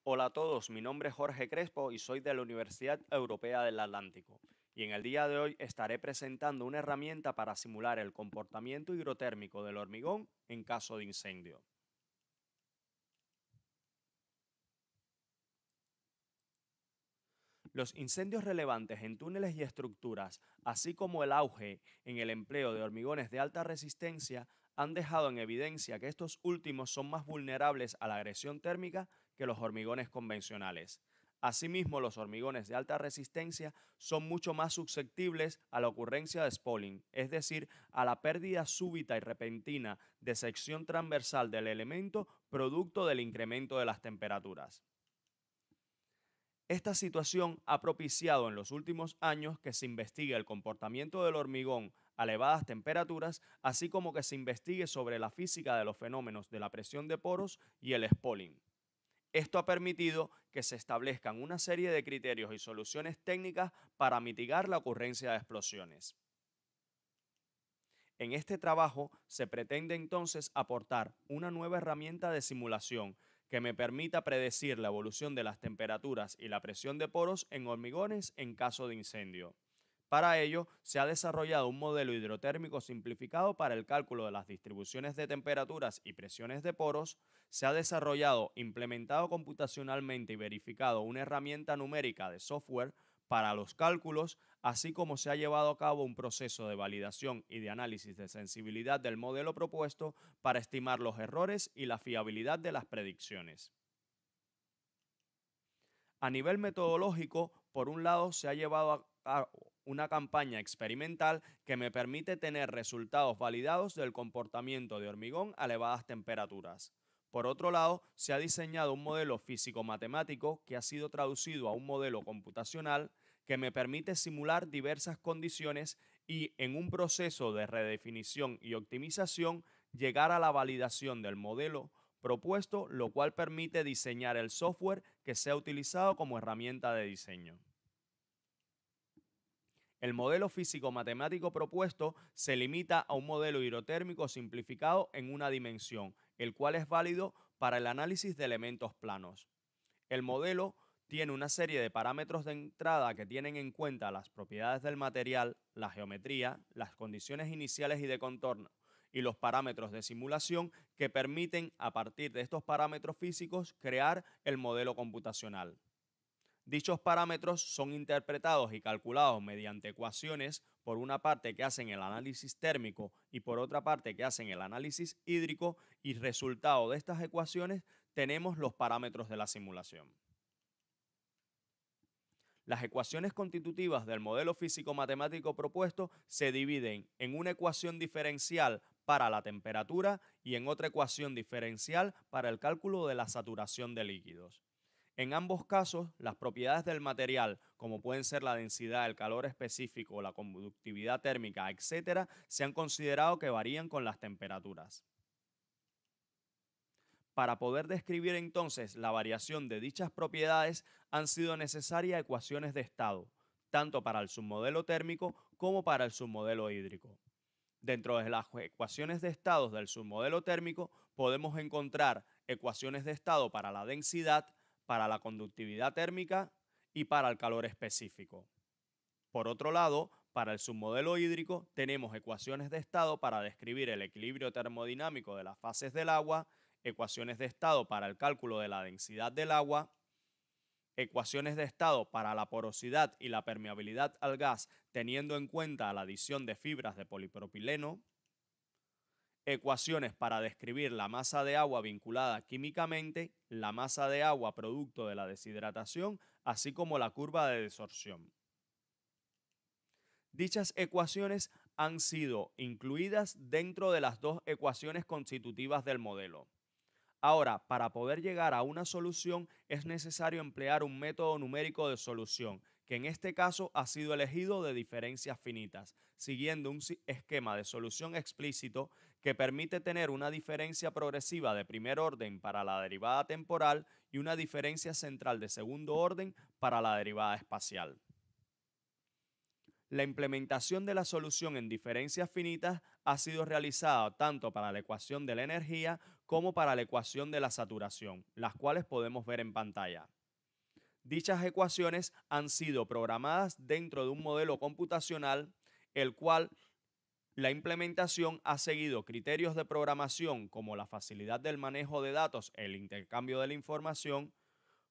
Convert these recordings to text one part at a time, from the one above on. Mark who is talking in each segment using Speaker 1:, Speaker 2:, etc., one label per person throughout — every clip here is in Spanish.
Speaker 1: Hola a todos, mi nombre es Jorge Crespo y soy de la Universidad Europea del Atlántico. Y en el día de hoy estaré presentando una herramienta para simular el comportamiento hidrotérmico del hormigón en caso de incendio. Los incendios relevantes en túneles y estructuras, así como el auge en el empleo de hormigones de alta resistencia, han dejado en evidencia que estos últimos son más vulnerables a la agresión térmica que los hormigones convencionales. Asimismo, los hormigones de alta resistencia son mucho más susceptibles a la ocurrencia de spalling, es decir, a la pérdida súbita y repentina de sección transversal del elemento producto del incremento de las temperaturas. Esta situación ha propiciado en los últimos años que se investigue el comportamiento del hormigón a elevadas temperaturas, así como que se investigue sobre la física de los fenómenos de la presión de poros y el spalling. Esto ha permitido que se establezcan una serie de criterios y soluciones técnicas para mitigar la ocurrencia de explosiones. En este trabajo se pretende entonces aportar una nueva herramienta de simulación que me permita predecir la evolución de las temperaturas y la presión de poros en hormigones en caso de incendio. Para ello, se ha desarrollado un modelo hidrotérmico simplificado para el cálculo de las distribuciones de temperaturas y presiones de poros, se ha desarrollado, implementado computacionalmente y verificado una herramienta numérica de software para los cálculos, así como se ha llevado a cabo un proceso de validación y de análisis de sensibilidad del modelo propuesto para estimar los errores y la fiabilidad de las predicciones. A nivel metodológico, por un lado, se ha llevado a cabo una campaña experimental que me permite tener resultados validados del comportamiento de hormigón a elevadas temperaturas. Por otro lado, se ha diseñado un modelo físico-matemático que ha sido traducido a un modelo computacional que me permite simular diversas condiciones y, en un proceso de redefinición y optimización, llegar a la validación del modelo propuesto, lo cual permite diseñar el software que sea utilizado como herramienta de diseño. El modelo físico-matemático propuesto se limita a un modelo hidrotérmico simplificado en una dimensión, el cual es válido para el análisis de elementos planos. El modelo tiene una serie de parámetros de entrada que tienen en cuenta las propiedades del material, la geometría, las condiciones iniciales y de contorno, y los parámetros de simulación que permiten, a partir de estos parámetros físicos, crear el modelo computacional. Dichos parámetros son interpretados y calculados mediante ecuaciones, por una parte que hacen el análisis térmico y por otra parte que hacen el análisis hídrico, y resultado de estas ecuaciones tenemos los parámetros de la simulación. Las ecuaciones constitutivas del modelo físico-matemático propuesto se dividen en una ecuación diferencial para la temperatura y en otra ecuación diferencial para el cálculo de la saturación de líquidos. En ambos casos, las propiedades del material, como pueden ser la densidad, el calor específico, la conductividad térmica, etcétera, se han considerado que varían con las temperaturas. Para poder describir entonces la variación de dichas propiedades han sido necesarias ecuaciones de estado, tanto para el submodelo térmico como para el submodelo hídrico. Dentro de las ecuaciones de estados del submodelo térmico podemos encontrar ecuaciones de estado para la densidad, para la conductividad térmica y para el calor específico. Por otro lado, para el submodelo hídrico tenemos ecuaciones de estado para describir el equilibrio termodinámico de las fases del agua, ecuaciones de estado para el cálculo de la densidad del agua, ecuaciones de estado para la porosidad y la permeabilidad al gas teniendo en cuenta la adición de fibras de polipropileno, ecuaciones para describir la masa de agua vinculada químicamente, la masa de agua producto de la deshidratación, así como la curva de desorción. Dichas ecuaciones han sido incluidas dentro de las dos ecuaciones constitutivas del modelo. Ahora, para poder llegar a una solución es necesario emplear un método numérico de solución, que en este caso ha sido elegido de diferencias finitas, siguiendo un esquema de solución explícito que permite tener una diferencia progresiva de primer orden para la derivada temporal y una diferencia central de segundo orden para la derivada espacial. La implementación de la solución en diferencias finitas ha sido realizada tanto para la ecuación de la energía como para la ecuación de la saturación, las cuales podemos ver en pantalla. Dichas ecuaciones han sido programadas dentro de un modelo computacional, el cual la implementación ha seguido criterios de programación como la facilidad del manejo de datos, el intercambio de la información,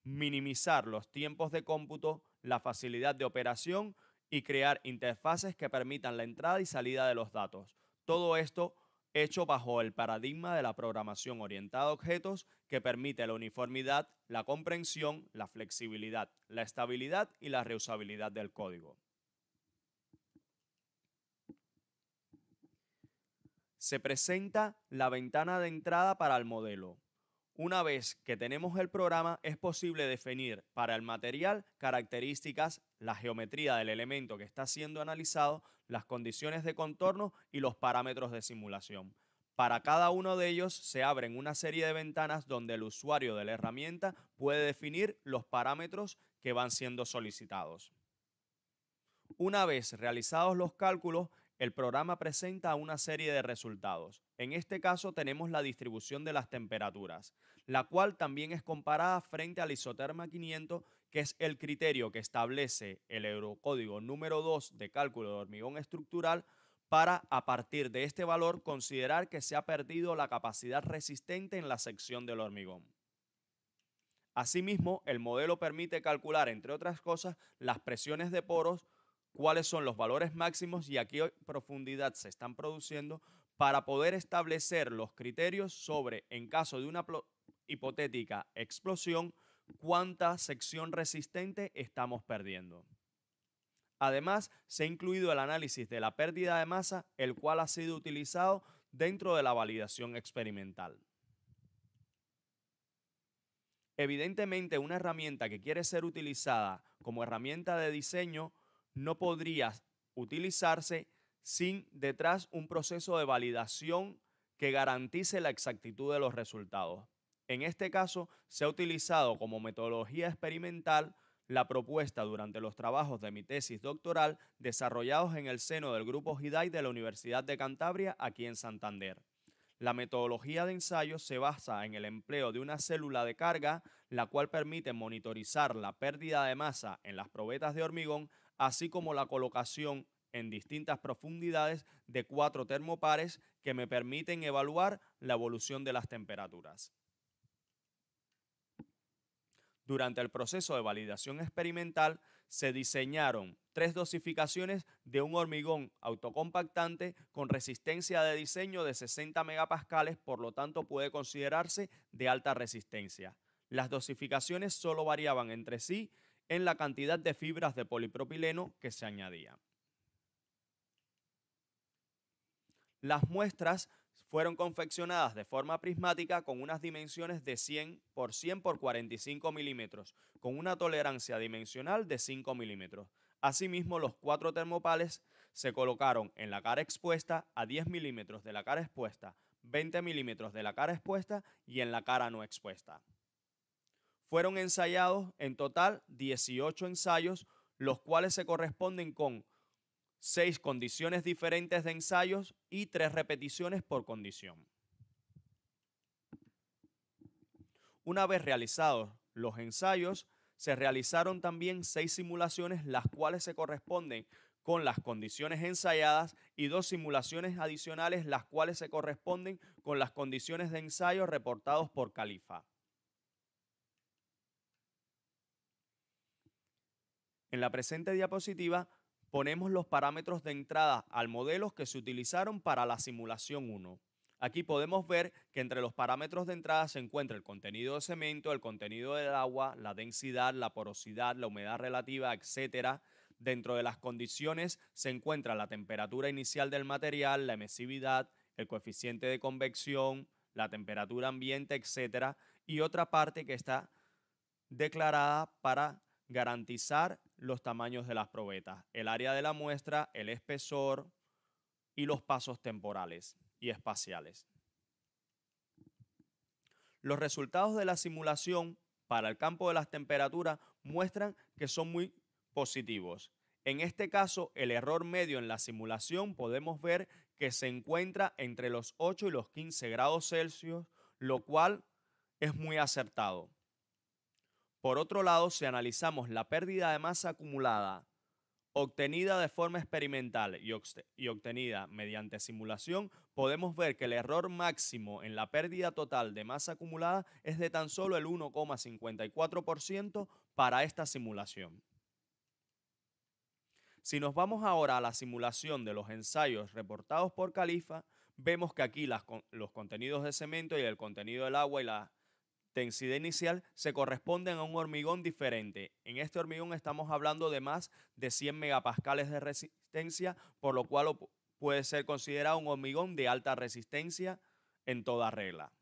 Speaker 1: minimizar los tiempos de cómputo, la facilidad de operación y crear interfaces que permitan la entrada y salida de los datos. Todo esto hecho bajo el paradigma de la programación orientada a objetos que permite la uniformidad, la comprensión, la flexibilidad, la estabilidad y la reusabilidad del código. Se presenta la ventana de entrada para el modelo. Una vez que tenemos el programa, es posible definir para el material características, la geometría del elemento que está siendo analizado, las condiciones de contorno y los parámetros de simulación. Para cada uno de ellos se abren una serie de ventanas donde el usuario de la herramienta puede definir los parámetros que van siendo solicitados. Una vez realizados los cálculos, el programa presenta una serie de resultados. En este caso tenemos la distribución de las temperaturas, la cual también es comparada frente al isoterma 500, que es el criterio que establece el Eurocódigo número 2 de cálculo de hormigón estructural para, a partir de este valor, considerar que se ha perdido la capacidad resistente en la sección del hormigón. Asimismo, el modelo permite calcular, entre otras cosas, las presiones de poros, cuáles son los valores máximos y a qué profundidad se están produciendo para poder establecer los criterios sobre, en caso de una hipotética explosión, cuánta sección resistente estamos perdiendo. Además, se ha incluido el análisis de la pérdida de masa, el cual ha sido utilizado dentro de la validación experimental. Evidentemente, una herramienta que quiere ser utilizada como herramienta de diseño no podría utilizarse sin detrás un proceso de validación que garantice la exactitud de los resultados. En este caso, se ha utilizado como metodología experimental la propuesta durante los trabajos de mi tesis doctoral desarrollados en el seno del Grupo GIDAI de la Universidad de Cantabria, aquí en Santander. La metodología de ensayo se basa en el empleo de una célula de carga, la cual permite monitorizar la pérdida de masa en las probetas de hormigón, así como la colocación en distintas profundidades de 4 termopares que me permiten evaluar la evolución de las temperaturas. Durante el proceso de validación experimental se diseñaron 3 dosificaciones de un hormigón autocompactante con resistencia de diseño de 60 megapascales, por lo tanto puede considerarse de alta resistencia. Las dosificaciones solo variaban entre sí en la cantidad de fibras de polipropileno que se añadía. Las muestras fueron confeccionadas de forma prismática con unas dimensiones de 100 por 100 por 45 milímetros, con una tolerancia dimensional de 5 milímetros. Asimismo, los 4 termopales se colocaron en la cara expuesta, a 10 milímetros de la cara expuesta, 20 milímetros de la cara expuesta y en la cara no expuesta. Fueron ensayados en total 18 ensayos, los cuales se corresponden con 6 condiciones diferentes de ensayos y 3 repeticiones por condición. Una vez realizados los ensayos, se realizaron también 6 simulaciones, las cuales se corresponden con las condiciones ensayadas, y 2 simulaciones adicionales, las cuales se corresponden con las condiciones de ensayo reportados por Califa. En la presente diapositiva ponemos los parámetros de entrada al modelo que se utilizaron para la simulación 1. Aquí podemos ver que entre los parámetros de entrada se encuentra el contenido de cemento, el contenido del agua, la densidad, la porosidad, la humedad relativa, etc. Dentro de las condiciones se encuentra la temperatura inicial del material, la emisividad, el coeficiente de convección, la temperatura ambiente, etc. Y otra parte que está declarada para garantizar los tamaños de las probetas, el área de la muestra, el espesor y los pasos temporales y espaciales. Los resultados de la simulación para el campo de las temperaturas muestran que son muy positivos. En este caso, el error medio en la simulación podemos ver que se encuentra entre los 8 y los 15 grados Celsius, lo cual es muy acertado. Por otro lado, si analizamos la pérdida de masa acumulada obtenida de forma experimental y obtenida mediante simulación, podemos ver que el error máximo en la pérdida total de masa acumulada es de tan solo el 1,54% para esta simulación. Si nos vamos ahora a la simulación de los ensayos reportados por Califa, vemos que aquí los contenidos de cemento y el contenido del agua y la densidad inicial se corresponden a un hormigón diferente. En este hormigón estamos hablando de más de 100 megapascales de resistencia, por lo cual puede ser considerado un hormigón de alta resistencia en toda regla.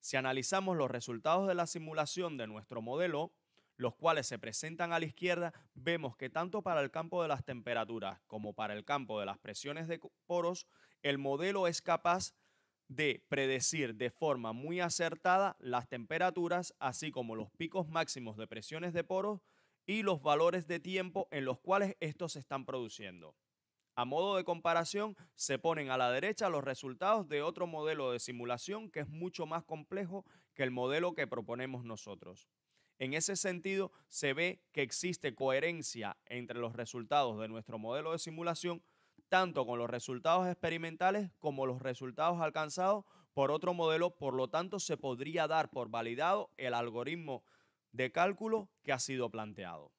Speaker 1: Si analizamos los resultados de la simulación de nuestro modelo, los cuales se presentan a la izquierda, vemos que tanto para el campo de las temperaturas como para el campo de las presiones de poros, el modelo es capaz de predecir de forma muy acertada las temperaturas, así como los picos máximos de presiones de poros y los valores de tiempo en los cuales estos se están produciendo. A modo de comparación, se ponen a la derecha los resultados de otro modelo de simulación que es mucho más complejo que el modelo que proponemos nosotros. En ese sentido, se ve que existe coherencia entre los resultados de nuestro modelo de simulación, tanto con los resultados experimentales como los resultados alcanzados por otro modelo, por lo tanto se podría dar por validado el algoritmo de cálculo que ha sido planteado.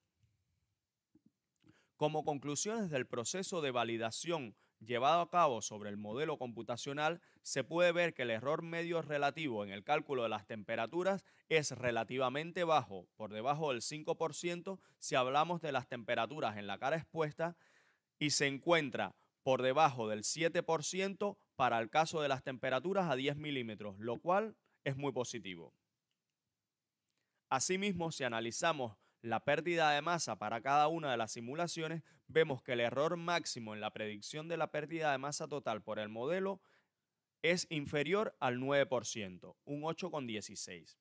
Speaker 1: Como conclusiones del proceso de validación llevado a cabo sobre el modelo computacional, se puede ver que el error medio relativo en el cálculo de las temperaturas es relativamente bajo, por debajo del 5% si hablamos de las temperaturas en la cara expuesta, y se encuentra por debajo del 7% para el caso de las temperaturas a 10 milímetros, lo cual es muy positivo. Asimismo, si analizamos la pérdida de masa para cada una de las simulaciones, vemos que el error máximo en la predicción de la pérdida de masa total por el modelo es inferior al 9%, un 8,16.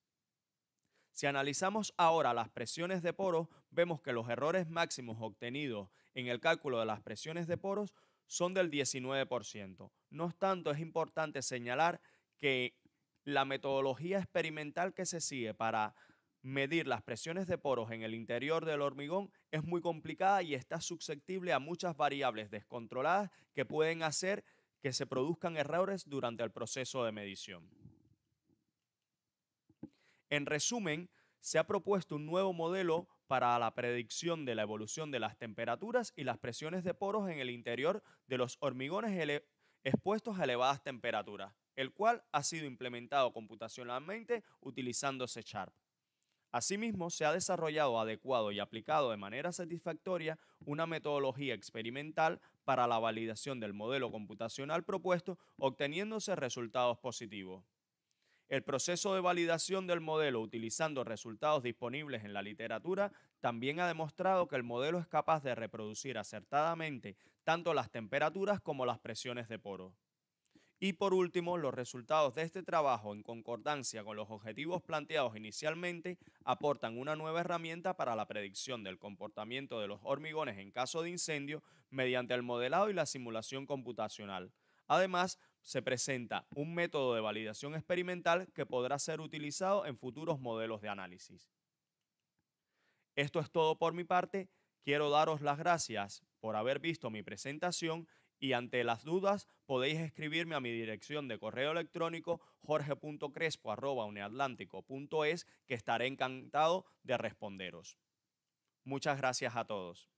Speaker 1: Si analizamos ahora las presiones de poros, vemos que los errores máximos obtenidos en el cálculo de las presiones de poros son del 19%. No obstante, es importante señalar que la metodología experimental que se sigue para medir las presiones de poros en el interior del hormigón es muy complicada y está susceptible a muchas variables descontroladas que pueden hacer que se produzcan errores durante el proceso de medición. En resumen, se ha propuesto un nuevo modelo para la predicción de la evolución de las temperaturas y las presiones de poros en el interior de los hormigones expuestos a elevadas temperaturas, el cual ha sido implementado computacionalmente utilizando C#. Asimismo, se ha desarrollado adecuado y aplicado de manera satisfactoria una metodología experimental para la validación del modelo computacional propuesto, obteniéndose resultados positivos. El proceso de validación del modelo utilizando resultados disponibles en la literatura también ha demostrado que el modelo es capaz de reproducir acertadamente tanto las temperaturas como las presiones de poros. Y por último, los resultados de este trabajo, en concordancia con los objetivos planteados inicialmente, aportan una nueva herramienta para la predicción del comportamiento de los hormigones en caso de incendio mediante el modelado y la simulación computacional. Además, se presenta un método de validación experimental que podrá ser utilizado en futuros modelos de análisis. Esto es todo por mi parte. Quiero daros las gracias por haber visto mi presentación y ante las dudas podéis escribirme a mi dirección de correo electrónico jorge.crespo@uneatlántico.es, que estaré encantado de responderos. Muchas gracias a todos.